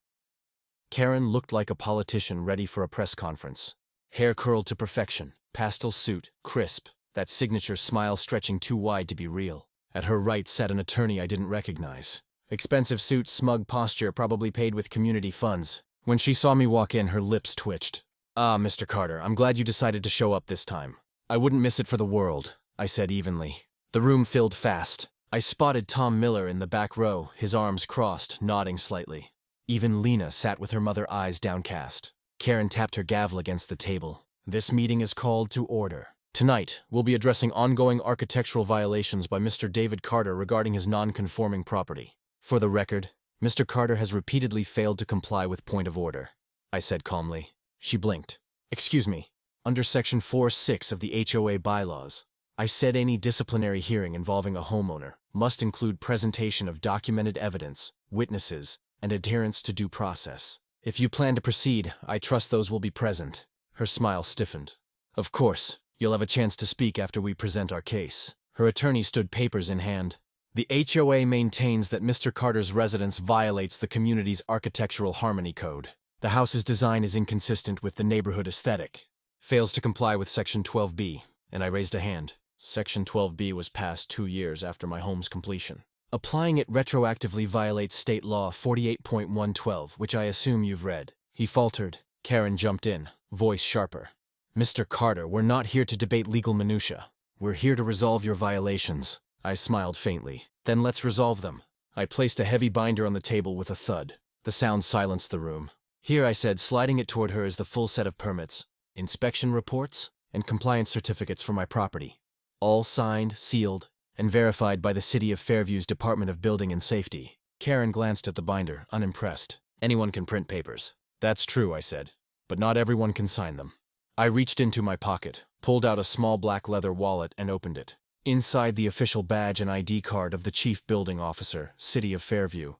Karen looked like a politician ready for a press conference. Hair curled to perfection, pastel suit, crisp, that signature smile stretching too wide to be real. At her right sat an attorney I didn't recognize. Expensive suit, smug posture, probably paid with community funds. When she saw me walk in, her lips twitched. "Ah, Mr. Carter, I'm glad you decided to show up this time." "I wouldn't miss it for the world," I said evenly. The room filled fast. I spotted Tom Miller in the back row, his arms crossed, nodding slightly. Even Lena sat with her mother eyes downcast. Karen tapped her gavel against the table. "This meeting is called to order. Tonight, we'll be addressing ongoing architectural violations by Mr. David Carter regarding his non-conforming property. For the record, Mr. Carter has repeatedly failed to comply with point of order," I said calmly. She blinked. "Excuse me. Under Section 4(6) of the HOA bylaws, I said any disciplinary hearing involving a homeowner must include presentation of documented evidence, witnesses, and adherence to due process. If you plan to proceed, I trust those will be present." Her smile stiffened. "Of course, you'll have a chance to speak after we present our case." Her attorney stood papers in hand. "The HOA maintains that Mr. Carter's residence violates the community's architectural harmony code. The house's design is inconsistent with the neighborhood aesthetic. Fails to comply with Section 12B, and I raised a hand. Section 12B was passed 2 years after my home's completion. Applying it retroactively violates State Law 48.112, which I assume you've read." He faltered. Karen jumped in, voice sharper. "Mr. Carter, we're not here to debate legal minutia. We're here to resolve your violations." I smiled faintly. "Then let's resolve them." I placed a heavy binder on the table with a thud. The sound silenced the room. "Here," I said, sliding it toward her, "is the full set of permits, inspection reports, and compliance certificates for my property. All signed, sealed, and verified by the City of Fairview's Department of Building and Safety." Karen glanced at the binder, unimpressed. "Anyone can print papers." "That's true," I said, "but not everyone can sign them." I reached into my pocket, pulled out a small black leather wallet, and opened it. Inside the official badge and ID card of the Chief Building Officer, City of Fairview.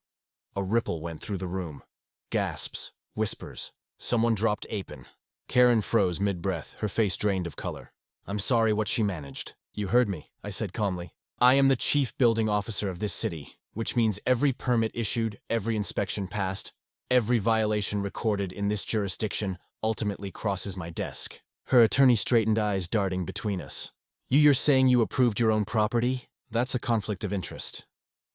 A ripple went through the room. Gasps, whispers. Someone dropped apron. Karen froze mid-breath, her face drained of color. "I'm sorry what she managed." "You heard me," I said calmly. "I am the Chief Building Officer of this city, which means every permit issued, every inspection passed, every violation recorded in this jurisdiction ultimately crosses my desk." Her attorney straightened, eyes darting between us. You're saying you approved your own property? That's a conflict of interest."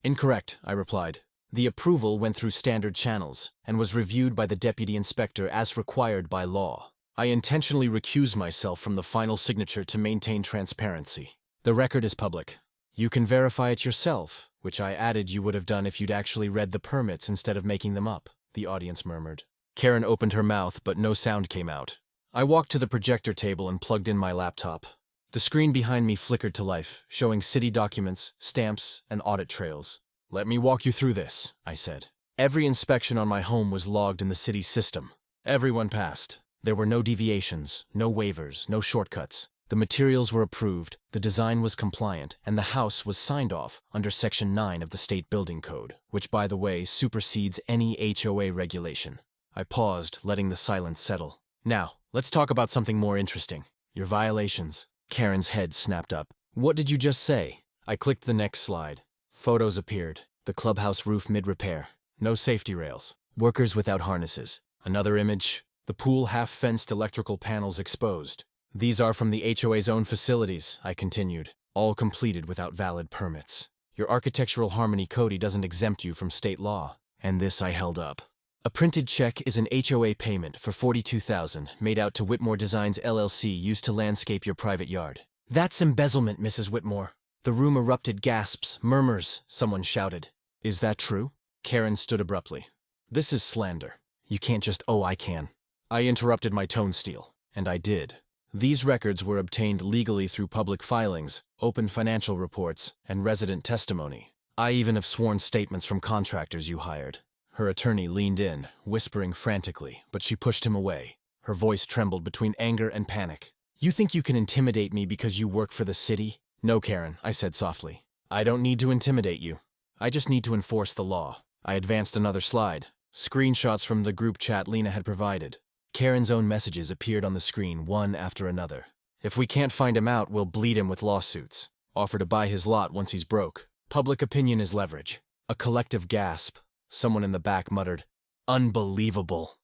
"Incorrect," I replied. "The approval went through standard channels and was reviewed by the deputy inspector as required by law. I intentionally recused myself from the final signature to maintain transparency. The record is public. You can verify it yourself, which I added you would have done if you'd actually read the permits instead of making them up," the audience murmured. Karen opened her mouth, but no sound came out. I walked to the projector table and plugged in my laptop. The screen behind me flickered to life, showing city documents, stamps, and audit trails. "Let me walk you through this," I said. Every inspection on my home was logged in the city's system. Everyone passed. There were no deviations, no waivers, no shortcuts. The materials were approved, the design was compliant, and the house was signed off under Section 9 of the State Building Code, which, by the way, supersedes any HOA regulation. I paused, letting the silence settle. Now, let's talk about something more interesting. Your violations. Karen's head snapped up. What did you just say? I clicked the next slide. Photos appeared. The clubhouse roof mid-repair. No safety rails. Workers without harnesses. Another image. The pool half-fenced electrical panels exposed. These are from the HOA's own facilities, I continued, all completed without valid permits. Your architectural harmony code doesn't exempt you from state law. And this I held up. A printed check is an HOA payment for $42,000 made out to Whitmore Designs LLC used to landscape your private yard. That's embezzlement, Mrs. Whitmore. The room erupted gasps, murmurs, someone shouted. Is that true? Karen stood abruptly. This is slander. You can't just, oh, I can. I interrupted my tone steel, and I did. These records were obtained legally through public filings, open financial reports, and resident testimony. I even have sworn statements from contractors you hired. Her attorney leaned in, whispering frantically, but she pushed him away. Her voice trembled between anger and panic. You think you can intimidate me because you work for the city? No, Karen, I said softly. I don't need to intimidate you. I just need to enforce the law. I advanced another slide. Screenshots from the group chat Lena had provided. Karen's own messages appeared on the screen, one after another. If we can't find him out, we'll bleed him with lawsuits. Offer to buy his lot once he's broke. Public opinion is leverage. A collective gasp. Someone in the back muttered, "Unbelievable."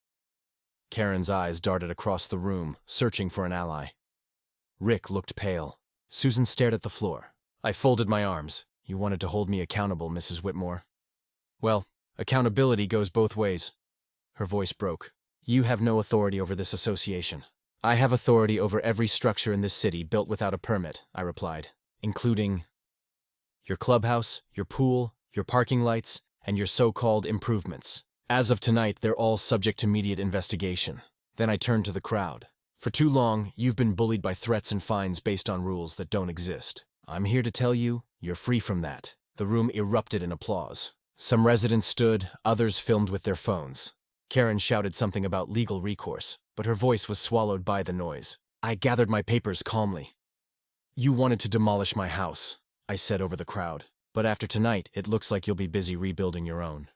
Karen's eyes darted across the room, searching for an ally. Rick looked pale. Susan stared at the floor. I folded my arms. You wanted to hold me accountable, Mrs. Whitmore. Well, accountability goes both ways. Her voice broke. You have no authority over this association. I have authority over every structure in this city built without a permit, I replied, including your clubhouse, your pool, your parking lights, and your so-called improvements. As of tonight, they're all subject to immediate investigation. Then I turned to the crowd. For too long, you've been bullied by threats and fines based on rules that don't exist. I'm here to tell you, you're free from that. The room erupted in applause. Some residents stood, others filmed with their phones. Karen shouted something about legal recourse, but her voice was swallowed by the noise. I gathered my papers calmly. You wanted to demolish my house, I said over the crowd, but after tonight, it looks like you'll be busy rebuilding your own.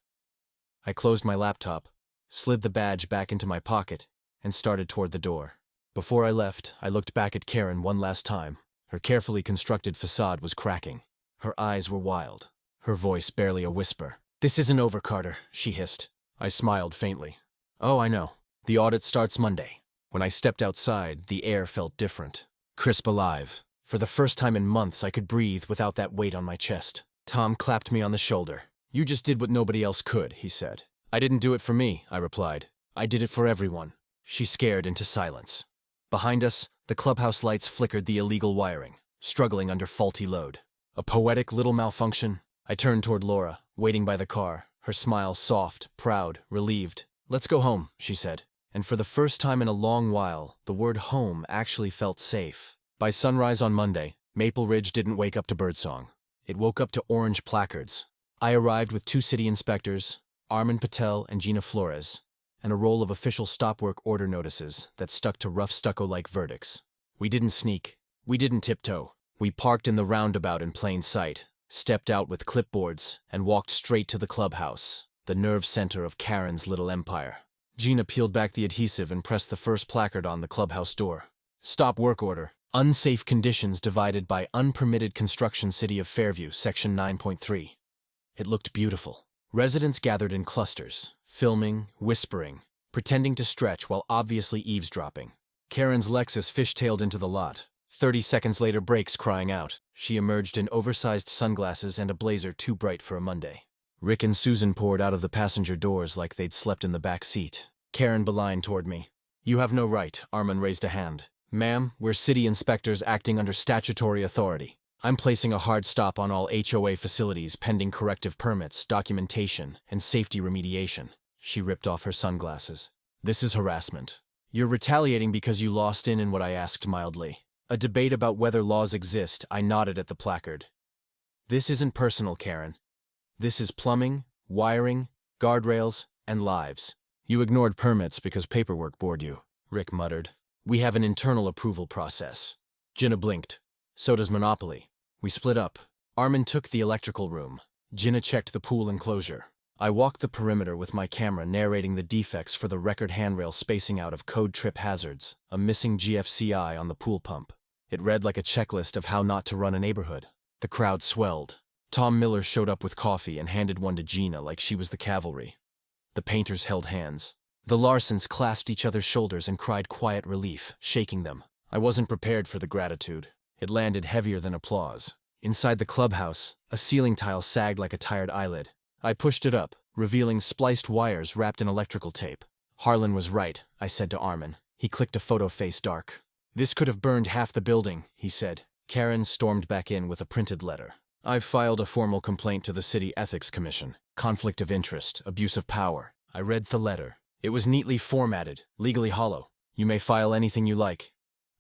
I closed my laptop, slid the badge back into my pocket, and started toward the door. Before I left, I looked back at Karen one last time. Her carefully constructed facade was cracking. Her eyes were wild, her voice barely a whisper. This isn't over, Carter, she hissed. I smiled faintly. Oh, I know. The audit starts Monday. When I stepped outside, the air felt different. Crisp alive. For the first time in months, I could breathe without that weight on my chest. Tom clapped me on the shoulder. You just did what nobody else could, he said. I didn't do it for me, I replied. I did it for everyone. She scared into silence. Behind us, the clubhouse lights flickered the illegal wiring, struggling under faulty load. A poetic little malfunction. I turned toward Laura, waiting by the car, her smile soft, proud, relieved. Let's go home, she said. And for the first time in a long while, the word home actually felt safe. By sunrise on Monday, Maple Ridge didn't wake up to birdsong. It woke up to orange placards. I arrived with 2 city inspectors, Armand Patel and Gina Flores, and a roll of official stop work order notices that stuck to rough stucco-like verdicts. We didn't sneak. We didn't tiptoe. We parked in the roundabout in plain sight, stepped out with clipboards, and walked straight to the clubhouse, the nerve center of Karen's little empire. Gina peeled back the adhesive and pressed the first placard on the clubhouse door. Stop work order. Unsafe conditions divided by unpermitted construction City of Fairview, Section 9.3. It looked beautiful. Residents gathered in clusters, filming, whispering, pretending to stretch while obviously eavesdropping. Karen's Lexus fishtailed into the lot. 30 seconds later, brakes crying out. She emerged in oversized sunglasses and a blazer too bright for a Monday. Rick and Susan poured out of the passenger doors like they'd slept in the back seat. Karen beelined toward me. You have no right, Armand raised a hand. Ma'am, we're city inspectors acting under statutory authority. I'm placing a hard stop on all HOA facilities pending corrective permits, documentation, and safety remediation. She ripped off her sunglasses. This is harassment. You're retaliating because you lost in what I asked mildly. A debate about whether laws exist, I nodded at the placard. This isn't personal, Karen. This is plumbing, wiring, guardrails, and lives. You ignored permits because paperwork bored you, Rick muttered. We have an internal approval process. Jinnah blinked. So does Monopoly. We split up. Armin took the electrical room. Jinnah checked the pool enclosure. I walked the perimeter with my camera narrating the defects for the record handrail spacing out of code trip hazards, a missing GFCI on the pool pump. It read like a checklist of how not to run a neighborhood. The crowd swelled. Tom Miller showed up with coffee and handed one to Gina like she was the cavalry. The painters held hands. The Larsons clasped each other's shoulders and cried quiet relief, shaking them. I wasn't prepared for the gratitude. It landed heavier than applause. Inside the clubhouse, a ceiling tile sagged like a tired eyelid. I pushed it up, revealing spliced wires wrapped in electrical tape. Harlan was right, I said to Armin. He clicked a photo face dark. This could have burned half the building, he said. Karen stormed back in with a printed letter. I've filed a formal complaint to the City Ethics Commission. Conflict of interest, abuse of power. I read the letter. It was neatly formatted, legally hollow. You may file anything you like.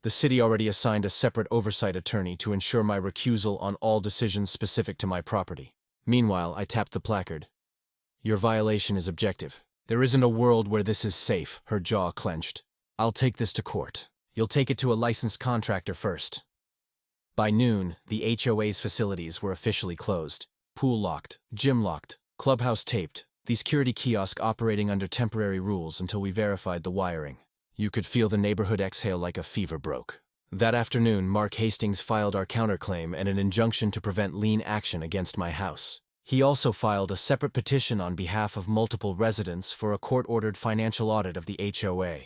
The city already assigned a separate oversight attorney to ensure my recusal on all decisions specific to my property. Meanwhile, I tapped the placard. Your violation is objective. There isn't a world where this is safe, her jaw clenched. I'll take this to court. You'll take it to a licensed contractor first. By noon, the HOA's facilities were officially closed. Pool locked, gym locked, clubhouse taped, the security kiosk operating under temporary rules until we verified the wiring. You could feel the neighborhood exhale like a fever broke. That afternoon, Mark Hastings filed our counterclaim and an injunction to prevent lien action against my house. He also filed a separate petition on behalf of multiple residents for a court-ordered financial audit of the HOA.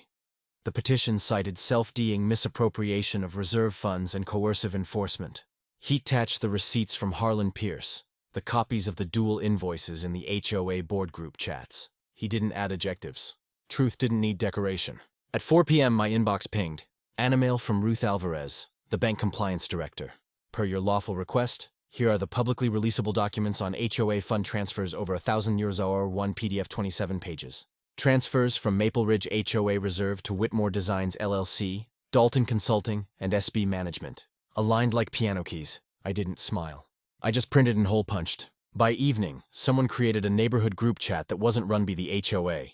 The petition cited self-dealing misappropriation of reserve funds and coercive enforcement. He attached the receipts from Harlan Pierce, the copies of the dual invoices in the HOA board group chats. He didn't add adjectives. Truth didn't need decoration. At 4 p.m. my inbox pinged. Animail from Ruth Alvarez, the bank compliance director. Per your lawful request, here are the publicly releasable documents on HOA fund transfers over 1,000 years or 1 PDF 27 pages. Transfers from Maple Ridge HOA Reserve to Whitmore Designs LLC, Dalton Consulting, and SB Management. Aligned like piano keys. I didn't smile. I just printed and hole punched. By evening, someone created a neighborhood group chat that wasn't run by the HOA.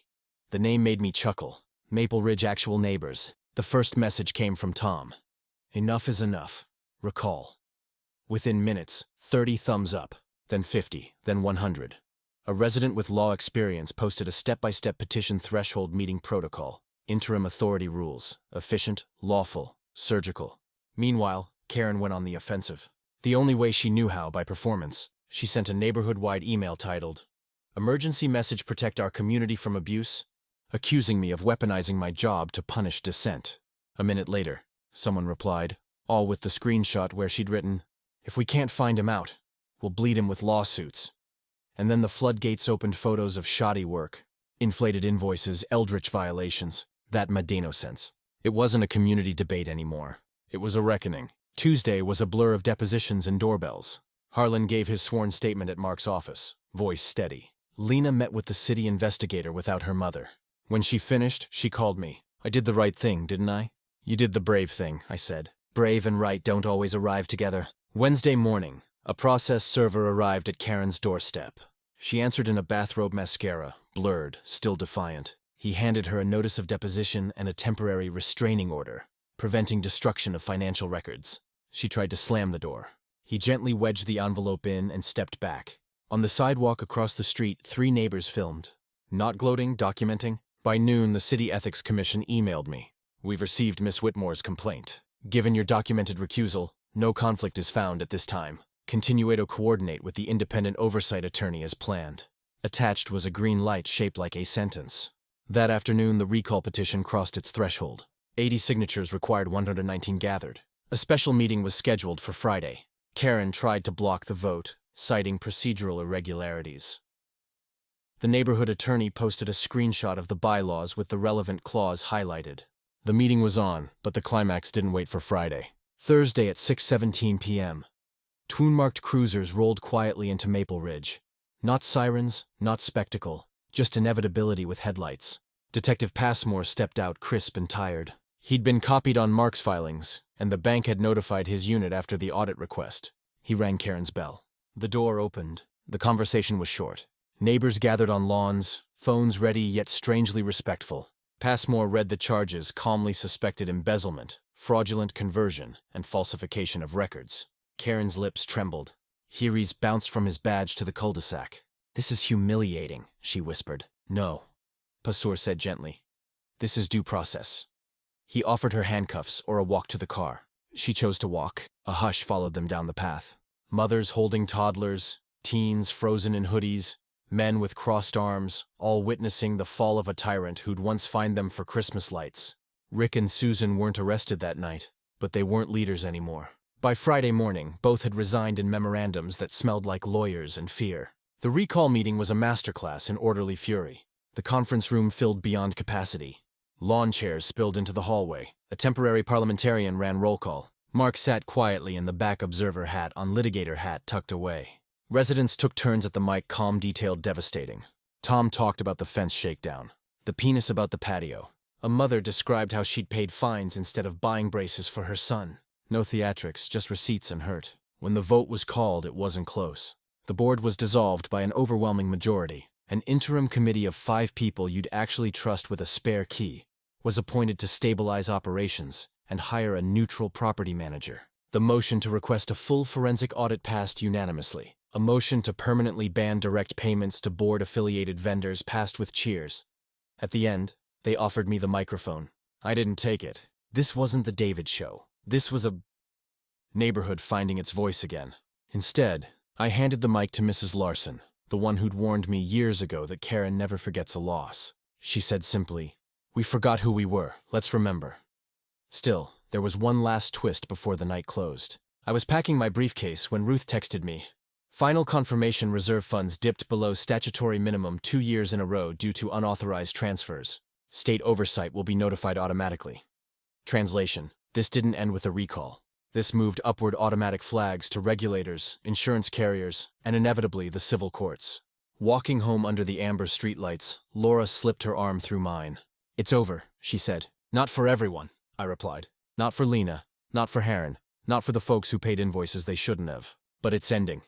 The name made me chuckle. Maple Ridge Actual Neighbors. The first message came from Tom. Enough is enough. Recall. Within minutes, 30 thumbs up, then 50, then 100. A resident with law experience posted a step-by-step petition threshold meeting protocol. Interim authority rules. Efficient, lawful, surgical. Meanwhile, Karen went on the offensive. The only way she knew how, by performance. She sent a neighborhood-wide email titled, "Emergency message protect our community from abuse," accusing me of weaponizing my job to punish dissent. A minute later, someone replied, all with the screenshot where she'd written, "If we can't find him out, we'll bleed him with lawsuits." And then the floodgates opened photos of shoddy work, inflated invoices, eldritch violations. That made no sense. It wasn't a community debate anymore. It was a reckoning. Tuesday was a blur of depositions and doorbells. Harlan gave his sworn statement at Mark's office, voice steady. Lena met with the city investigator without her mother. When she finished, she called me. I did the right thing, didn't I? You did the brave thing, I said. Brave and right don't always arrive together. Wednesday morning, a process server arrived at Karen's doorstep. She answered in a bathrobe mascara, blurred, still defiant. He handed her a notice of deposition and a temporary restraining order, preventing destruction of financial records. She tried to slam the door. He gently wedged the envelope in and stepped back. On the sidewalk across the street, 3 neighbors filmed. Not gloating, documenting. By noon, the City Ethics Commission emailed me. We've received Miss Whitmore's complaint. Given your documented recusal, no conflict is found at this time. Continue to coordinate with the independent oversight attorney as planned. Attached was a green light shaped like a sentence. That afternoon, the recall petition crossed its threshold. 80 signatures required, 119 gathered. A special meeting was scheduled for Friday. Karen tried to block the vote, citing procedural irregularities. The neighborhood attorney posted a screenshot of the bylaws with the relevant clause highlighted. The meeting was on, but the climax didn't wait for Friday. Thursday at 6:17 p.m. Twin-marked cruisers rolled quietly into Maple Ridge. Not sirens, not spectacle, just inevitability with headlights. Detective Passmore stepped out crisp and tired. He'd been copied on Mark's filings, and the bank had notified his unit after the audit request. He rang Karen's bell. The door opened. The conversation was short. Neighbors gathered on lawns, phones ready yet strangely respectful. Passmore read the charges, calmly suspected embezzlement, fraudulent conversion, and falsification of records. Karen's lips trembled. Hiri's bounced from his badge to the cul-de-sac. "This is humiliating," she whispered. "No," Pasur said gently. "This is due process." He offered her handcuffs or a walk to the car. She chose to walk. A hush followed them down the path. Mothers holding toddlers, teens frozen in hoodies, men with crossed arms, all witnessing the fall of a tyrant who'd once fined them for Christmas lights. Rick and Susan weren't arrested that night, but they weren't leaders anymore. By Friday morning, both had resigned in memorandums that smelled like lawyers and fear. The recall meeting was a masterclass in orderly fury. The conference room filled beyond capacity. Lawn chairs spilled into the hallway. A temporary parliamentarian ran roll call. Mark sat quietly in the back observer hat on litigator hat tucked away. Residents took turns at the mic, calm, detailed, devastating. Tom talked about the fence shakedown. The penis about the patio. A mother described how she'd paid fines instead of buying braces for her son. No theatrics, just receipts and hurt. When the vote was called, it wasn't close. The board was dissolved by an overwhelming majority. An interim committee of 5 people you'd actually trust with a spare key was appointed to stabilize operations and hire a neutral property manager. The motion to request a full forensic audit passed unanimously. A motion to permanently ban direct payments to board-affiliated vendors passed with cheers. At the end, they offered me the microphone. I didn't take it. This wasn't the David Show. This was a neighborhood finding its voice again. Instead, I handed the mic to Mrs. Larson, the one who'd warned me years ago that Karen never forgets a loss. She said simply, "We forgot who we were. Let's remember." Still, there was one last twist before the night closed. I was packing my briefcase when Ruth texted me. "Final confirmation: reserve funds dipped below statutory minimum 2 years in a row due to unauthorized transfers. State oversight will be notified automatically." Translation: this didn't end with a recall. This moved upward automatic flags to regulators, insurance carriers, and inevitably the civil courts. Walking home under the amber streetlights, Laura slipped her arm through mine. "It's over," she said. "Not for everyone," I replied. "Not for Lena, not for Heron, not for the folks who paid invoices they shouldn't have. But it's ending."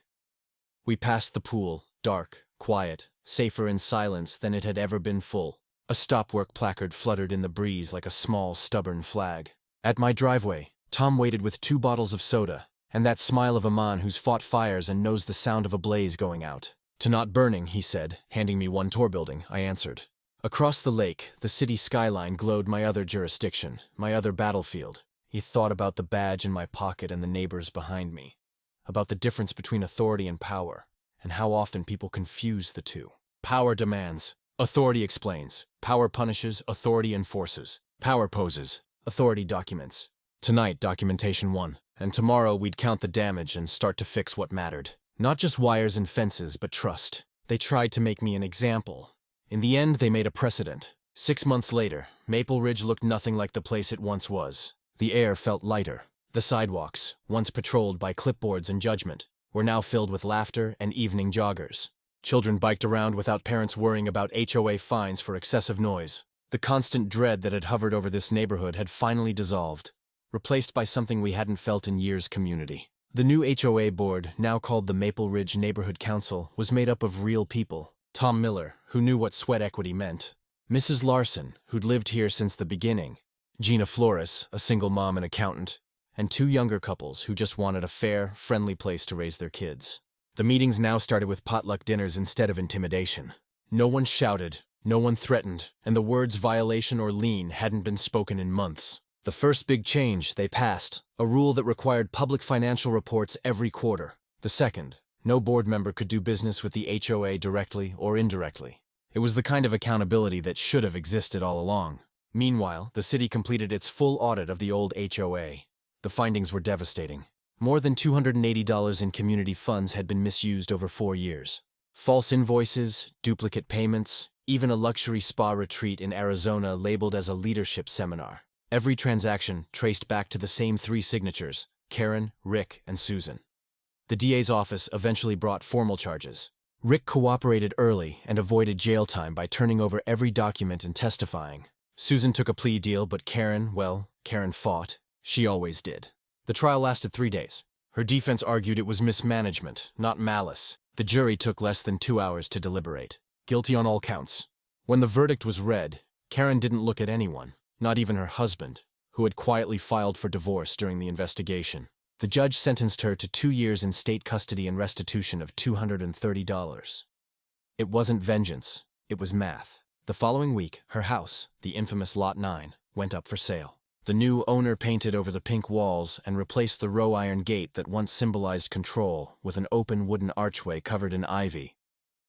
We passed the pool, dark, quiet, safer in silence than it had ever been full. A stop-work placard fluttered in the breeze like a small, stubborn flag. At my driveway, Tom waited with 2 bottles of soda, and that smile of a man who's fought fires and knows the sound of a blaze going out. "To not burning," he said, handing me one tour building, I answered. Across the lake, the city skyline glowed my other jurisdiction, my other battlefield. He thought about the badge in my pocket and the neighbors behind me, about the difference between authority and power, and how often people confuse the two. Power demands. Authority explains. Power punishes. Authority enforces. Power poses. Authority documents. Tonight, documentation won, and tomorrow we'd count the damage and start to fix what mattered. Not just wires and fences, but trust. They tried to make me an example. In the end, they made a precedent. 6 months later, Maple Ridge looked nothing like the place it once was. The air felt lighter. The sidewalks, once patrolled by clipboards and judgment, were now filled with laughter and evening joggers. Children biked around without parents worrying about HOA fines for excessive noise. The constant dread that had hovered over this neighborhood had finally dissolved, replaced by something we hadn't felt in years: community. The new HOA board, now called the Maple Ridge Neighborhood Council, was made up of real people. Tom Miller, who knew what sweat equity meant. Mrs. Larson, who'd lived here since the beginning. Gina Flores, a single mom and accountant. And 2 younger couples who just wanted a fair, friendly place to raise their kids. The meetings now started with potluck dinners instead of intimidation. No one shouted, no one threatened, and the words violation or lien hadn't been spoken in months. The first big change, they passed, a rule that required public financial reports every quarter. The second, no board member could do business with the HOA directly or indirectly. It was the kind of accountability that should have existed all along. Meanwhile, the city completed its full audit of the old HOA. The findings were devastating. More than $280 in community funds had been misused over 4 years. False invoices, duplicate payments, even a luxury spa retreat in Arizona labeled as a leadership seminar. Every transaction traced back to the same 3 signatures: Karen, Rick, and Susan. The DA's office eventually brought formal charges. Rick cooperated early and avoided jail time by turning over every document and testifying. Susan took a plea deal, but Karen fought. She always did. The trial lasted 3 days. Her defense argued it was mismanagement, not malice. The jury took less than 2 hours to deliberate. Guilty on all counts. When the verdict was read, Karen didn't look at anyone, not even her husband, who had quietly filed for divorce during the investigation. The judge sentenced her to 2 years in state custody and restitution of $230. It wasn't vengeance, it was math. The following week, her house, the infamous Lot 9, went up for sale. The new owner painted over the pink walls and replaced the wrought iron gate that once symbolized control with an open wooden archway covered in ivy.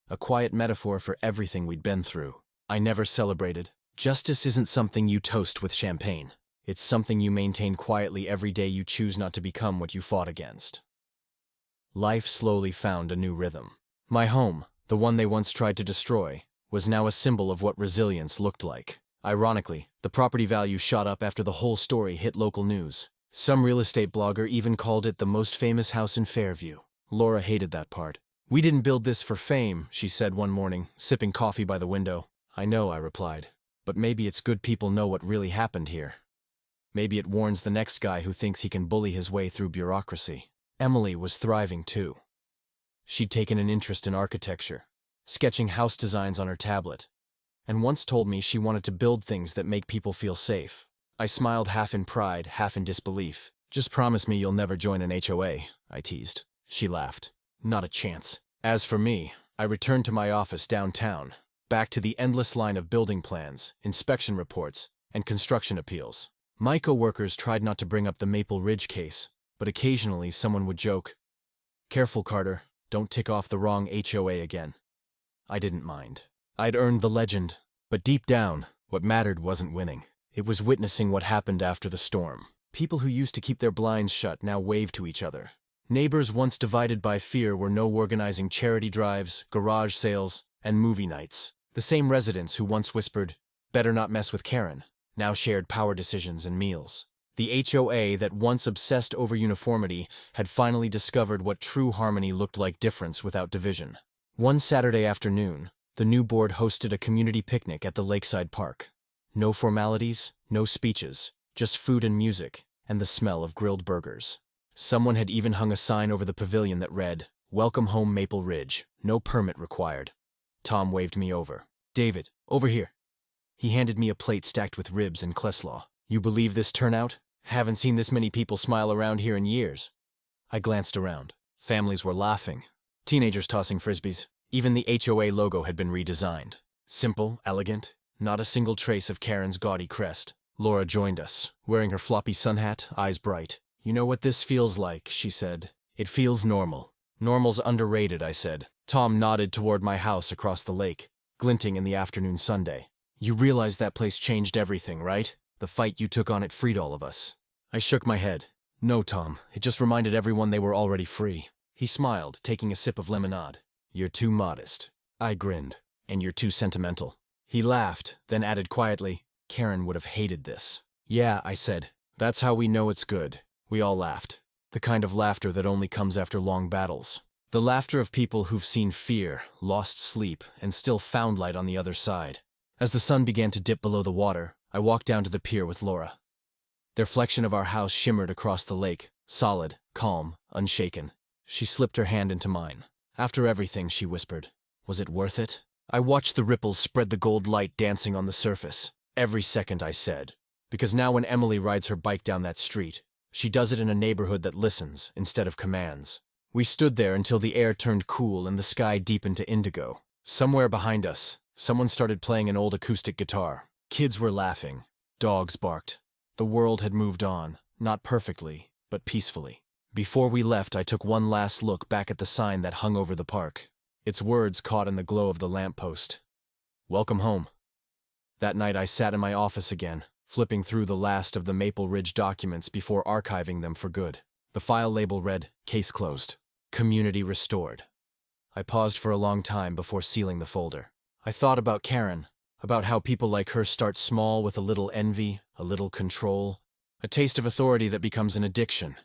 A quiet metaphor for everything we'd been through. I never celebrated. Justice isn't something you toast with champagne. It's something you maintain quietly every day you choose not to become what you fought against. Life slowly found a new rhythm. My home, the one they once tried to destroy, was now a symbol of what resilience looked like. Ironically, the property value shot up after the whole story hit local news. Some real estate blogger even called it the most famous house in Fairview. Laura hated that part. "We didn't build this for fame," she said one morning, sipping coffee by the window. "I know," I replied. "But maybe it's good people know what really happened here. Maybe it warns the next guy who thinks he can bully his way through bureaucracy." Emily was thriving too. She'd taken an interest in architecture, sketching house designs on her tablet, and once told me she wanted to build things that make people feel safe. I smiled, half in pride, half in disbelief. "Just promise me you'll never join an HOA, I teased. She laughed. "Not a chance." As for me, I returned to my office downtown, back to the endless line of building plans, inspection reports, and construction appeals. My co-workers tried not to bring up the Maple Ridge case, but occasionally someone would joke, "Careful, Carter, don't tick off the wrong HOA again." I didn't mind. I'd earned the legend, but deep down, what mattered wasn't winning. It was witnessing what happened after the storm. People who used to keep their blinds shut now waved to each other. Neighbors once divided by fear were now organizing charity drives, garage sales, and movie nights. The same residents who once whispered, "Better not mess with Karen," now shared power decisions and meals. The HOA that once obsessed over uniformity had finally discovered what true harmony looked like: difference without division. One Saturday afternoon, the new board hosted a community picnic at the lakeside park. No formalities, no speeches, just food and music, and the smell of grilled burgers. Someone had even hung a sign over the pavilion that read, "Welcome home, Maple Ridge, no permit required." Tom waved me over. "David, over here." He handed me a plate stacked with ribs and Kleslaw. "You believe this turnout? Haven't seen this many people smile around here in years." I glanced around. Families were laughing. Teenagers tossing frisbees. Even the HOA logo had been redesigned. Simple, elegant, not a single trace of Karen's gaudy crest. Laura joined us, wearing her floppy sun hat, eyes bright. "You know what this feels like," she said. "It feels normal." "Normal's underrated," I said. Tom nodded toward my house across the lake, glinting in the afternoon sunday. "You realize that place changed everything, right? The fight you took on it freed all of us." I shook my head. "No, Tom, it just reminded everyone they were already free." He smiled, taking a sip of lemonade. "You're too modest." I grinned. "And you're too sentimental." He laughed, then added quietly, "Karen would have hated this." "Yeah," I said. "That's how we know it's good." We all laughed. The kind of laughter that only comes after long battles. The laughter of people who've seen fear, lost sleep, and still found light on the other side. As the sun began to dip below the water, I walked down to the pier with Laura. The reflection of our house shimmered across the lake, solid, calm, unshaken. She slipped her hand into mine. "After everything," she whispered, "was it worth it?" I watched the ripples spread, the gold light dancing on the surface. "Every second," I said. Because now when Emily rides her bike down that street, she does it in a neighborhood that listens instead of commands. We stood there until the air turned cool and the sky deepened to indigo. Somewhere behind us, someone started playing an old acoustic guitar. Kids were laughing. Dogs barked. The world had moved on, not perfectly, but peacefully. Before we left, I took one last look back at the sign that hung over the park. Its words caught in the glow of the lamppost. "Welcome home." That night I sat in my office again, flipping through the last of the Maple Ridge documents before archiving them for good. The file label read, "Case closed. Community restored." I paused for a long time before sealing the folder. I thought about Karen, about how people like her start small with a little envy, a little control, a taste of authority that becomes an addiction.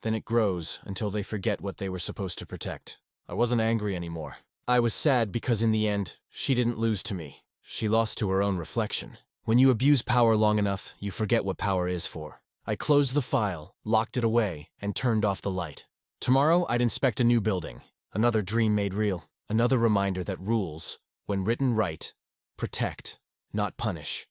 Then it grows until they forget what they were supposed to protect. I wasn't angry anymore. I was sad because in the end, she didn't lose to me. She lost to her own reflection. When you abuse power long enough, you forget what power is for. I closed the file, locked it away, and turned off the light. Tomorrow, I'd inspect a new building. Another dream made real. Another reminder that rules, when written right, protect, not punish.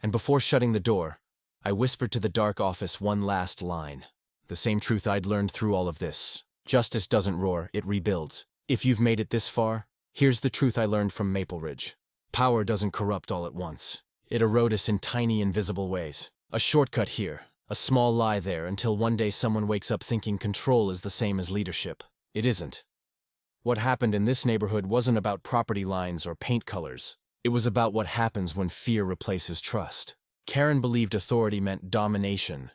And before shutting the door, I whispered to the dark office one last line. The same truth I'd learned through all of this. Justice doesn't roar, it rebuilds. If you've made it this far, here's the truth I learned from Maple Ridge. Power doesn't corrupt all at once. It erodes us in tiny, invisible ways. A shortcut here, a small lie there, until one day someone wakes up thinking control is the same as leadership. It isn't. What happened in this neighborhood wasn't about property lines or paint colors. It was about what happens when fear replaces trust. Karen believed authority meant domination.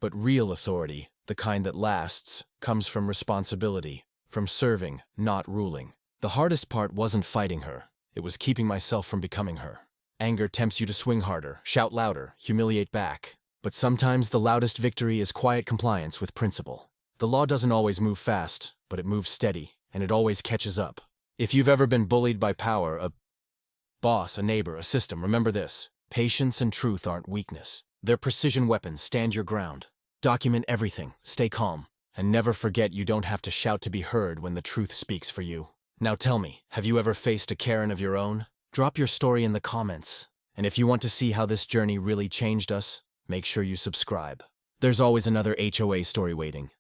But real authority, the kind that lasts, comes from responsibility, from serving, not ruling. The hardest part wasn't fighting her. It was keeping myself from becoming her. Anger tempts you to swing harder, shout louder, humiliate back. But sometimes the loudest victory is quiet compliance with principle. The law doesn't always move fast, but it moves steady, and it always catches up. If you've ever been bullied by power, a boss, a neighbor, a system, remember this. Patience and truth aren't weakness. They're precision weapons. Stand your ground. Document everything. Stay calm. And never forget you don't have to shout to be heard when the truth speaks for you. Now tell me, have you ever faced a Karen of your own? Drop your story in the comments. And if you want to see how this journey really changed us, make sure you subscribe. There's always another HOA story waiting.